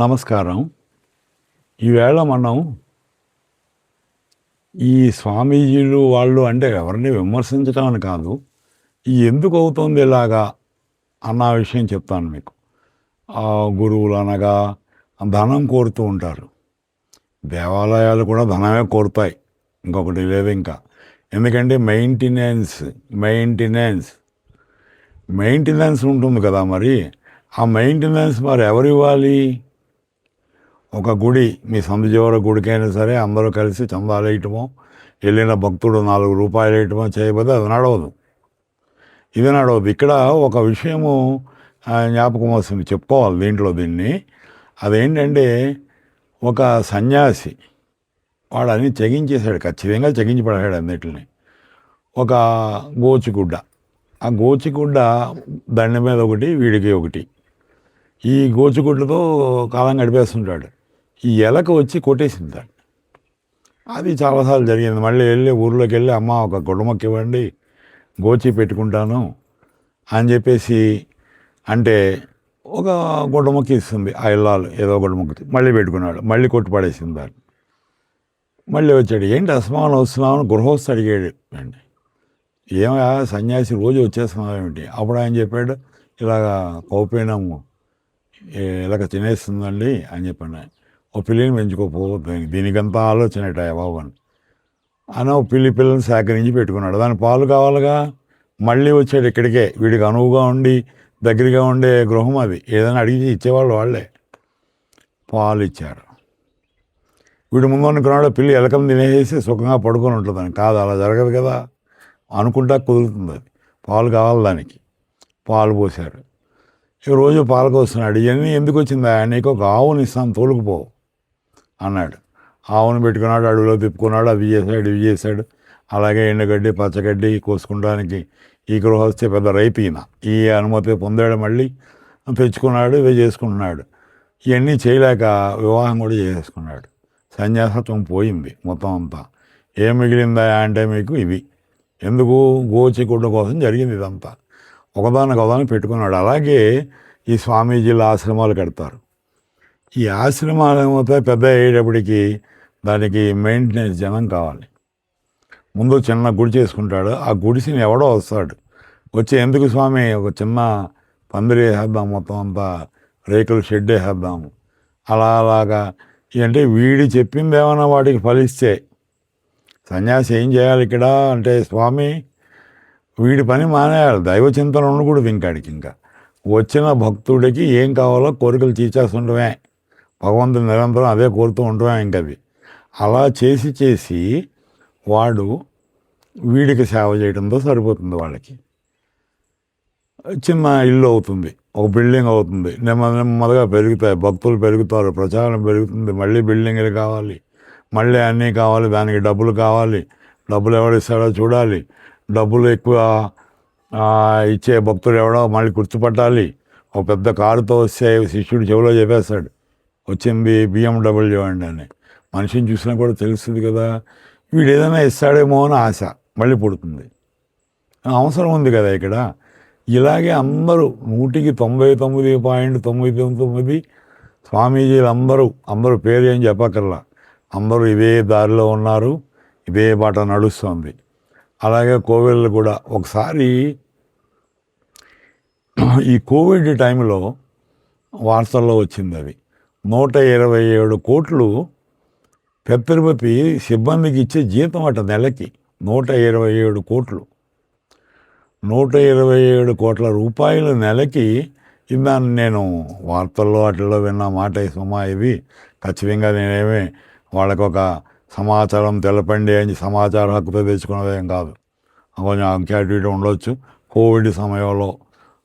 నమస్కారం. ఈవేళ మనం ఈ స్వామీజీలు వాళ్ళు అంటే ఎవరిని విమర్శించటం అని కాదు. ఎందుకు అవుతుంది ఇలాగా అన్న విషయం చెప్తాను మీకు. గురువులు అనగా ధనం కోరుతూ ఉంటారు. దేవాలయాలు కూడా ధనమే కోరుతాయి. ఇంకొకటి లేదు ఇంకా. ఎందుకంటే మెయింటెనెన్స్ ఉంటుంది కదా మరి. ఆ మెయింటెనెన్స్ మరి ఎవరివ్వాలి? ఒక గుడి, మీ సందుజీవర గుడికైనా సరే అందరూ కలిసి చందాలు వేయటమో, వెళ్ళిన భక్తుడు 4 రూపాయలు వేయటమో చేయకపోతే అది నడవదు. ఇది నడవదు. ఇక్కడ ఒక విషయము జ్ఞాపకం వస్తుంది, చెప్పుకోవాలి దీంట్లో దీన్ని. అదేంటంటే ఒక సన్యాసి వాడు అన్ని తెగించేశాడు, ఖచ్చితంగా తెగించి పడేశాడు అన్నిటిని. ఒక గోచిగుడ్డ, ఆ గోచిగుడ్డ దండ మీద ఒకటి, వీడికి ఒకటి. ఈ గోచిగుడ్డతో కాలం గడిపేస్తుంటాడు. ఈ ఎలక వచ్చి కొట్టేసింది దాన్ని. అది చాలాసార్లు జరిగింది. మళ్ళీ ఊర్లోకి వెళ్ళి అమ్మ ఒక గుడ్డమొక్క ఇవ్వండి, గోచి పెట్టుకుంటాను అని చెప్పేసి అంటే ఒక గుడ్డమొక్క ఇస్తుంది. ఆ ఇల్లాలు ఏదో గుడ్డమొక్క మళ్ళీ పెట్టుకున్నాడు, మళ్ళీ కొట్టి పడేసింది దాన్ని. మళ్ళీ వచ్చాడు, ఏంటి అసమానం వస్తున్నావు అని గృహస్థు అడిగాడు అండి. ఏమయ్యా సన్యాసి రోజు వచ్చేస్తున్నావు ఏమిటి? అప్పుడు ఆయన చెప్పాడు, ఇలాగా కౌపీనము ఇలాగ తినేస్తుందండి అని చెప్పాను. ఓ పిల్లిని పెంచుకోపో, దీనికంతా ఆలోచనటాయా బాబు అని ఓ పిల్లని సేకరించి పెట్టుకున్నాడు. దాని పాలు కావాలిగా. మళ్ళీ వచ్చాడు ఇక్కడికే, వీడికి అనువుగా ఉండి దగ్గరగా ఉండే గృహం అది. ఏదైనా అడిగి ఇచ్చేవాళ్ళు వాళ్ళే. పాలు ఇచ్చారు. వీడు ముందు అనుకున్నాడు పిల్లి ఎలకం తినేసి సుఖంగా పడుకొని ఉంటుందని. కాదు, అలా జరగదు కదా. అనుకుంటా కుదురుతుంది అది. పాలు కావాలి దానికి. పాలు పోశారు. ఇక రోజు పాలకు వస్తున్నాడు. ఇవన్నీ ఎందుకు వచ్చిందా? నీకు ఒక ఆవుని ఇస్తాను, తోలుకుపో అన్నాడు. ఆవును పెట్టుకున్నాడు, అడవిలో తిప్పుకున్నాడు, అవి చేశాడు ఇవి చేశాడు. అలాగే ఎండుగడ్డి పచ్చగడ్డి కోసుకుంటానికి ఈ గృహస్థే పెద్ద రైతీన. ఈ అనుమతి పొందాడు, మళ్ళీ తెచ్చుకున్నాడు, ఇవి చేసుకుంటున్నాడు. ఇవన్నీ చేయలేక వివాహం కూడా చేసుకున్నాడు. సన్యాసత్వం పోయింది మొత్తం అంతా. ఏం మిగిలిందా అంటే మీకు ఇవి. ఎందుకు? గోచిగుడ్డ కోసం జరిగింది ఇదంతా. ఒకదానికి పెట్టుకున్నాడు. అలాగే ఈ స్వామీజీల ఆశ్రమాలు కడతారు. ఈ ఆశ్రమాలు ఏమవుతాయి, పెద్ద అయ్యేటప్పటికి దానికి మెయింటెనెన్స్ జనం కావాలి. ముందు చిన్న గుడి చేసుకుంటాడు. ఆ గుడిసిని ఎవడో వస్తాడు, వచ్చి ఎందుకు స్వామి ఒక చిన్న పందిరి వేసేద్దాం, మొత్తం అంతా రేకుల షెడ్ వేసేద్దాము, అలాగా. అంటే వీడి చెప్పింది ఏమైనా వాడికి ఫలిస్తే సన్యాసి ఏం చేయాలి ఇక్కడ అంటే, స్వామి వీడి పని మానేయాలి, దైవ చింతన ఉండకూడదు ఇంకాడికి. ఇంకా వచ్చిన భక్తుడికి ఏం కావాలో కోరికలు తీర్చేస్తుండమే, భగవంతుని నిరంతరం అదే కోరుతూ ఉండమే. ఇంకది అలా చేసి వాడు వీడికి సేవ చేయడంతో సరిపోతుంది. వాళ్ళకి చిన్న ఇల్లు అవుతుంది, ఒక బిల్డింగ్ అవుతుంది, నెమ్మదిగా పెరుగుతాయి, భక్తులు పెరుగుతారు, ప్రచారం పెరుగుతుంది, మళ్ళీ బిల్డింగ్లు కావాలి, మళ్ళీ అన్నీ కావాలి, దానికి డబ్బులు కావాలి. డబ్బులు ఎవడిస్తాడో చూడాలి, డబ్బులు ఎక్కువ ఇచ్చే భక్తుడు ఎవడో మళ్ళీ గుర్తుపట్టాలి. ఒక పెద్ద కారుతో వస్తే శిష్యుడు చెవిలో చెప్పేస్తాడు, వచ్చింది BMW అండి అని. మనిషిని చూసినా కూడా తెలుస్తుంది కదా. వీడు ఏదైనా ఇస్తాడేమో అని ఆశ మళ్ళీ పుడుతుంది. అవసరం ఉంది కదా ఇక్కడ. ఇలాగే అందరూ 99.99 స్వామీజీలు అందరూ పేరు ఏం చెప్పక్కర్లా, అందరూ ఇదే దారిలో ఉన్నారు, ఇదే బాట నడుస్తుంది. అలాగే కోవిళ్ళు కూడా. ఒకసారి ఈ కోవిడ్ టైంలో వార్తల్లో వచ్చింది అది. 127 కోట్లు పెద్ద తిరుపతి సిబ్బందికి ఇచ్చే జీతం అట నెలకి. 127 కోట్లు, 127 కోట్ల రూపాయలు నెలకి. దాన్ని నేను వార్తల్లో వాటిల్లో విన్న మాట సుమా. ఇది ఖచ్చితంగా నేనేమి వాళ్ళకు ఒక సమాచారం తెలపండి అని సమాచార హక్కుతో తెచ్చుకున్నదేం కాదు. కొంచెం అంకెటివిటీ ఉండొచ్చు. కోవిడ్ సమయంలో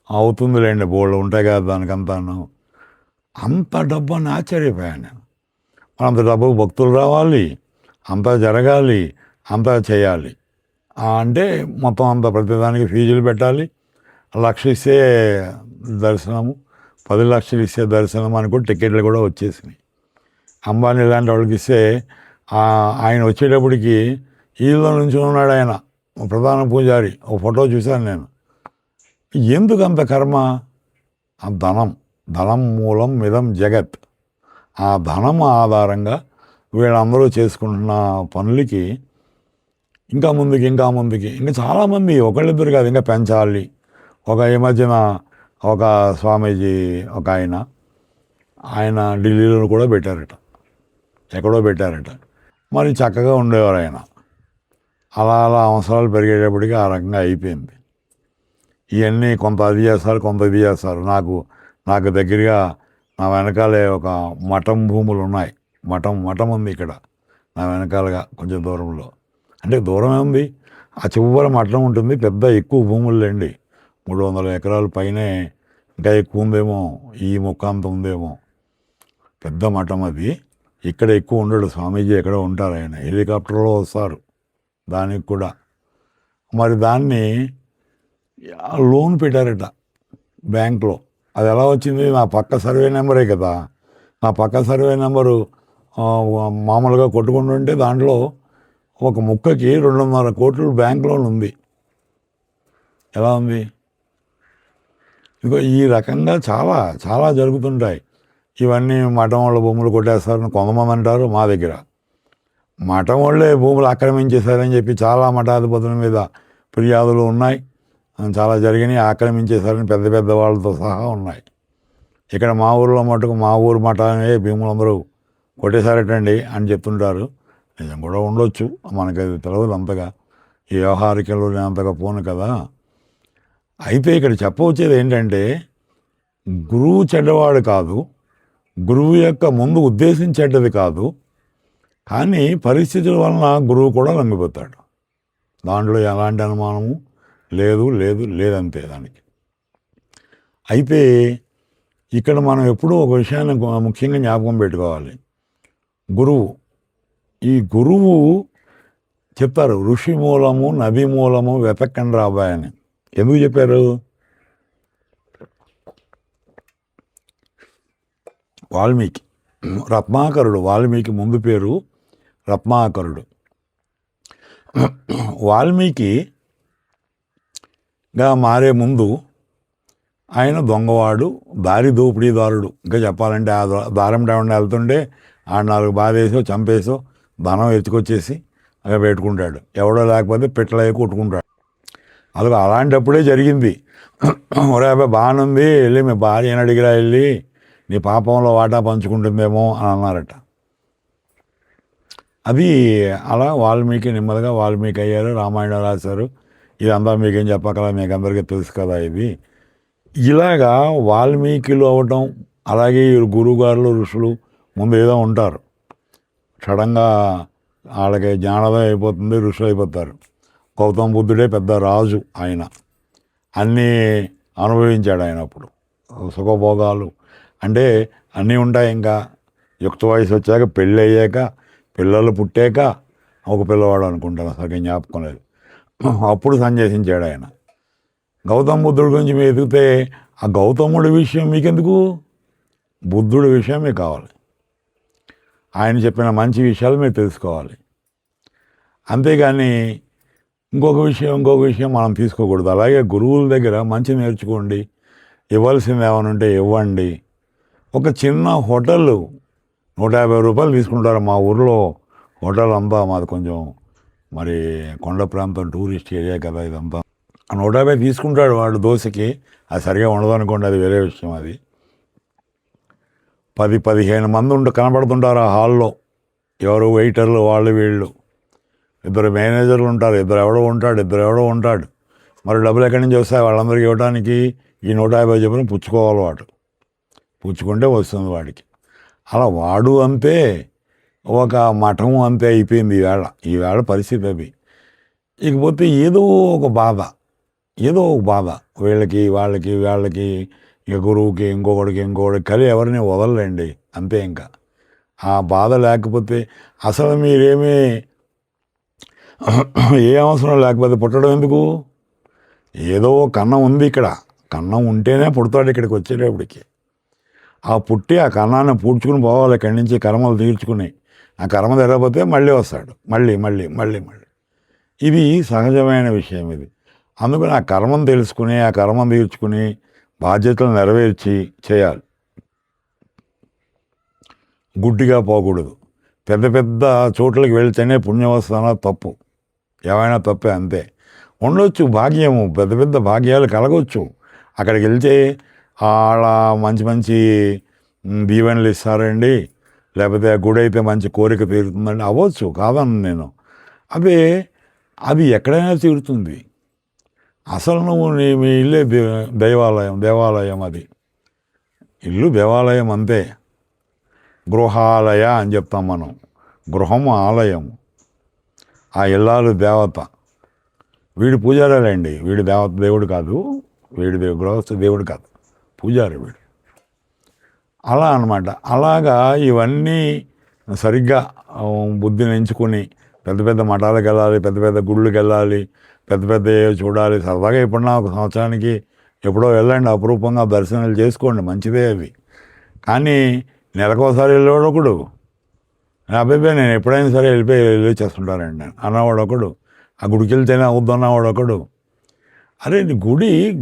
అవుతుందిలేండి, బోళ్ళు ఉంటాయి కదా దానికంతాను. అంత డబ్బు అని ఆశ్చర్యపోయాను నేను. అంత డబ్బు భక్తులు రావాలి, అంతా జరగాలి, అంతా చేయాలి అంటే మొత్తం అంతా ప్రతిదానికి ఫీజులు పెట్టాలి. 1,00,000 ఇస్తే దర్శనము, 10 లక్షలు ఇస్తే దర్శనం అని కూడా టికెట్లు కూడా వచ్చేసినాయి. అంబానీ లాంటి వాళ్ళకి ఇస్తే ఆయన వచ్చేటప్పటికి ఈలో నుంచి ఉన్నాడు ఆయన, ప్రధాన పూజారి. ఒక ఫోటో చూశాను నేను. ఎందుకు అంత కర్మ? ధనం మూలం మిదం జగత్. ఆ ధనం ఆధారంగా వీళ్ళందరూ చేసుకుంటున్న పనులకి ఇంకా ముందుకి ఇంకా చాలామంది ఒకళ్ళిద్దరు కాదు, ఇంకా పెంచాలి. ఈ మధ్యన ఒక స్వామీజీ ఒక ఆయన ఢిల్లీలో కూడా పెట్టారట, ఎక్కడో పెట్టారట. మరి చక్కగా ఉండేవారు ఆయన. అలా అవసరాలు పెరిగేటప్పటికి ఆ రకంగా అయిపోయింది. ఇవన్నీ కొంత అది చేస్తారు, కొంత ఇది చేస్తారు. నాకు దగ్గరగా నా వెనకాలే ఒక మఠం భూములు ఉన్నాయి. మఠం ఉంది ఇక్కడ నా వెనకాలగా కొంచెం దూరంలో. అంటే దూరమే ఉంది, ఆ చివరి మఠం ఉంటుంది. పెద్ద ఎక్కువ భూములు లేండి, 300 ఎకరాల పైనే, ఇంకా ఎక్కువ ఉందేమో, ఈ ముక్కాంత ఉందేమో. పెద్ద మఠం అది. ఇక్కడ ఎక్కువ ఉండడు స్వామీజీ, ఎక్కడో ఉంటారు ఆయన. హెలికాప్టర్లో వస్తారు దానికి కూడా. మరి దాన్ని లోన్ పెట్టారట బ్యాంక్లో. అది ఎలా వచ్చింది? నా పక్క సర్వే నెంబరే కదా. నా పక్క సర్వే నెంబరు మామూలుగా కొట్టుకుంటుంటే దాంట్లో ఒక ముక్కకి 2.5 కోట్లు బ్యాంక్ లోన్ ఉంది. ఎలా ఉంది? ఇదిగో ఈ రకంగా చాలా చాలా జరుగుతుంటాయి. ఇవన్నీ మఠం వాళ్ళ భూములు కొట్టేస్తారని కొంతమంది అంటారు. మా దగ్గర మఠం వాళ్ళే భూములు ఆక్రమించేశారని చెప్పి చాలా మఠాధిపతుల మీద ఫిర్యాదులు ఉన్నాయి. చాలా జరిగినాయి. ఆక్రమించేశారని పెద్ద పెద్ద వాళ్ళతో సహా ఉన్నాయి. ఇక్కడ మా ఊరిలో మటుకు మా ఊరు మఠాలనే భూములందరూ కొట్టేశారటండి అని చెప్తుంటారు. నిజం కూడా ఉండొచ్చు, మనకి అది తెలియదు అంతగా. ఈ వ్యవహారికలు నేను అంతగా పోను కదా. అయితే ఇక్కడ చెప్పవచ్చేది ఏంటంటే, గురువు చెడ్డవాడు కాదు, గురువు యొక్క ముందు ఉద్దేశం చెడ్డది కాదు. కానీ పరిస్థితుల వలన గురువు కూడా లొంగిపోతాడు. దాంట్లో ఎలాంటి అనుమానము లేదంతే దానికి. అయితే ఇక్కడ మనం ఎప్పుడూ ఒక విషయాన్ని ముఖ్యంగా జ్ఞాపకం పెట్టుకోవాలి. ఈ గురువు చెప్తారు, ఋషి మూలము నది మూలము వెతకండి రాబాయ్ అని. ఎందుకు చెప్పారు? వాల్మీకి రత్నాకరుడు. వాల్మీకి ముందు పేరు రత్నాకరుడు. వాల్మీకిగా మారే ముందు ఆయన దొంగవాడు, దారి దోపిడీదారుడు. ఇంకా చెప్పాలంటే ఆ దారం డేవండి వెళ్తుంటే ఆ 4 బాధేసో చంపేసో ధనం ఎత్తుకొచ్చేసి అక్కడ పెట్టుకుంటాడు. ఎవడో లేకపోతే పిట్టలయ్యి కొట్టుకుంటాడు. అదిగో అలాంటప్పుడే జరిగింది. ఒరే అబ్బాయి బాగానుంది, వెళ్ళి మీ భార్యని అడిగిరా, వెళ్ళి నీ పాపంలో వాటా పంచుకుంటుందేమో అని అన్నారట. అది అలా వాల్మీకి నెమ్మదిగా వాల్మీకి అయ్యారు, రామాయణం రాశారు. ఇదంతా మీకేం చెప్పకలా, మీకు అందరికీ తెలుసు కదా ఇది. ఇలాగా వాల్మీకిలు అవ్వటం, అలాగే గురువుగారులు ఋషులు ముందు ఏదో ఉంటారు, సడన్గా వాళ్ళకి జ్ఞానోదయం అయిపోతుంది, ఋషులు అయిపోతారు. గౌతమ బుద్ధుడే పెద్ద రాజు. ఆయన అన్నీ అనుభవించాడు. ఆయన అప్పుడు సుఖభోగాలు అంటే అన్నీ ఉంటాయి. ఇంకా యుక్త వయసు వచ్చాక, పెళ్ళి అయ్యాక, పిల్లలు పుట్టాక, ఒక పిల్లవాడు అనుకుంటాను, సరిగ్గా జ్ఞాపకం లేదు, అప్పుడు సందేశించాడు ఆయన. గౌతమ బుద్ధుడి గురించి మీరు ఎదిగితే ఆ గౌతముడి విషయం మీకెందుకు? బుద్ధుడి విషయం మీకు కావాలి. ఆయన చెప్పిన మంచి విషయాలు మీరు తెలుసుకోవాలి. అంతేగాని ఇంకొక విషయం మనం తీసుకోకూడదు. అలాగే గురువుల దగ్గర మంచి నేర్చుకోండి, ఇవ్వాల్సింది ఏమైనా ఉంటే ఇవ్వండి. ఒక చిన్న హోటల్ 150 రూపాయలు తీసుకుంటారు. మా ఊర్లో హోటల్ అంతా మాది కొంచెం మరి కొండ ప్రాంతం, టూరిస్ట్ ఏరియా కదా ఇదంతా. 150 తీసుకుంటాడు వాడు దోశకి. అది సరిగా ఉండదు అనుకోండి, అది వేరే విషయం. అది 10-15 మంది కనబడుతుంటారు ఆ హాల్లో. ఎవరు వెయిటర్లు, వాళ్ళు వీళ్ళు. 2 మేనేజర్లు ఉంటారు, 2 ఎవడో ఉంటాడు. మరి డబ్బులు ఎక్కడి నుంచి వస్తాయి వాళ్ళందరికీ ఇవ్వడానికి? ఈ 150 చెప్పిన పుచ్చుకోవాలి వాడు. పుచ్చుకుంటే వస్తుంది వాడికి. అలా వాడు అంతే, ఒక మఠం అంతే అయిపోయింది ఈవేళ పరిస్థితి అది. ఇకపోతే ఏదో ఒక బాధ వీళ్ళకి వాళ్ళకి ఇక గురువుకి ఇంకొకడికి కలి ఎవరిని వదలలేండి అంతే. ఇంకా ఆ బాధ లేకపోతే అసలు మీరేమీ ఏ అవసరం లేకపోతే పుట్టడం ఎందుకు? ఏదో కన్నం ఉంది ఇక్కడ, కన్నం ఉంటేనే పుడతాడు ఇక్కడికి వచ్చేటప్పటికి. ఆ పుట్టి ఆ కన్నాన్ని పూడ్చుకుని పోవాలి ఇక్కడి నుంచి, కర్మలు తీర్చుకుని. ఆ కర్మ తెరకపోతే మళ్ళీ వస్తాడు, మళ్ళీ. ఇది సహజమైన విషయం ఇది. అందుకని ఆ కర్మను తెలుసుకుని, ఆ కర్మను తీర్చుకుని, బాధ్యతలు నెరవేర్చి చేయాలి. గుడ్డిగా పోకూడదు. పెద్ద పెద్ద చోట్లకి వెళ్తేనే పుణ్యం వస్తానా తప్పు, ఏమైనా తప్పే అంతే. ఉండొచ్చు భాగ్యము, పెద్ద పెద్ద భాగ్యాలు కలగవచ్చు. అక్కడికి వెళ్తే వాళ్ళ మంచి మంచి దీవెనలు ఇస్తారండి, లేకపోతే గుడి అయితే మంచి కోరిక తీరుతుందండి, అవ్వచ్చు, కాదన్న నేను. అదే అది ఎక్కడైనా తీరుతుంది. అసలు నువ్వు మీ ఇల్లే దేవాలయం అది ఇల్లు దేవాలయం అంతే. గృహాలయ అని చెప్తాం మనం, గృహం ఆలయం. ఆ ఇల్లాలు దేవత, వీడు పూజారులండి, వీడు దేవుడు కాదు, వీడి గృహస్థ దేవుడు కాదు, పూజారి వీడు. అలా అన్నమాట. అలాగా ఇవన్నీ సరిగ్గా బుద్ధిని ఎంచుకొని పెద్ద పెద్ద మఠాలకు వెళ్ళాలి, పెద్ద పెద్ద గుళ్ళకి వెళ్ళాలి, పెద్ద పెద్ద చూడాలి. సరదాగా ఎప్పుడన్నా ఒక సంవత్సరానికి ఎప్పుడో వెళ్ళండి, అపురూపంగా దర్శనాలు చేసుకోండి, మంచిదే అది. కానీ నెలకోసారి వెళ్ళేవాడు ఒకడు, అబ్బాయి నేను ఎప్పుడైనా సరే వెళ్ళి చేస్తుంటానండి నేను అన్నవాడు ఒకడు, ఆ గుడికి వెళ్తేనే అవుద్దన్నవాడు ఒకడు. అరే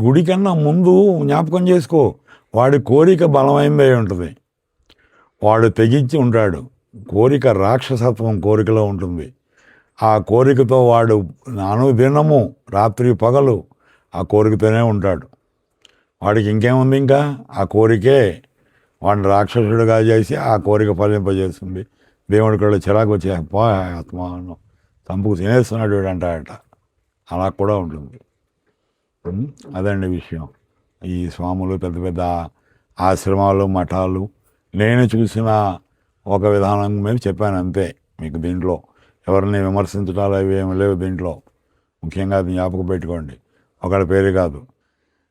గుడి కన్నా ముందు జ్ఞాపకం చేసుకో, వాడి కోరిక బలమైందే ఉంటుంది, వాడు తెగించి ఉంటాడు. కోరిక రాక్షసత్వం కోరికలో ఉంటుంది. ఆ కోరికతో వాడు అనుదినము రాత్రి పగలు ఆ కోరికతోనే ఉంటాడు. వాడికి ఇంకేముంది, ఇంకా ఆ కోరికే వాడిని రాక్షసుడిగా చేసి ఆ కోరిక ఫలింపజేస్తుంది. దేవుడి కూడా చిరాకు వచ్చే ఆత్మను చంపుకు తినేస్తున్నాడు వీడు అంటాడట. అలా కూడా ఉంటుంది. అదండి విషయం. ఈ స్వాములు, పెద్ద పెద్ద ఆశ్రమాలు, మఠాలు నేను చూసిన ఒక విధానం మీద చెప్పాను అంతే మీకు. దీంట్లో ఎవరిని విమర్శించడాలు అవి ఏమి లేవు దీంట్లో. ముఖ్యంగా అది జ్ఞాపకం పెట్టుకోండి, ఒకళ్ళ పేరు కాదు.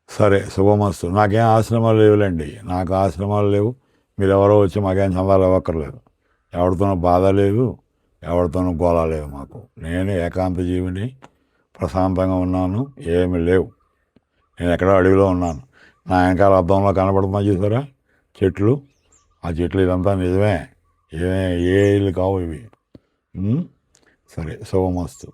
సరే, శుభమస్తు. నాకేం ఆశ్రమాలు లేవులేండి, నాకు ఆశ్రమాలు లేవు. మీరు ఎవరో వచ్చి మాకేం చందాలు ఇవ్వక్కర్లేదు, ఎవరితోనూ బాధ లేదు, ఎవరితోనూ గోళ లేదు మాకు. నేను ఏకాంత జీవిని, ప్రశాంతంగా ఉన్నాను, ఏమి లేవు. నేను ఎక్కడో అడవిలో ఉన్నాను. నా వెనకాల అద్దంలో కనబడుతున్నా చూసారా చెట్లు, ఆ చెట్లు ఇదంతా నిజమే, ఏ ఇల్లు కావు ఇవి. సరే, శుభమస్తు.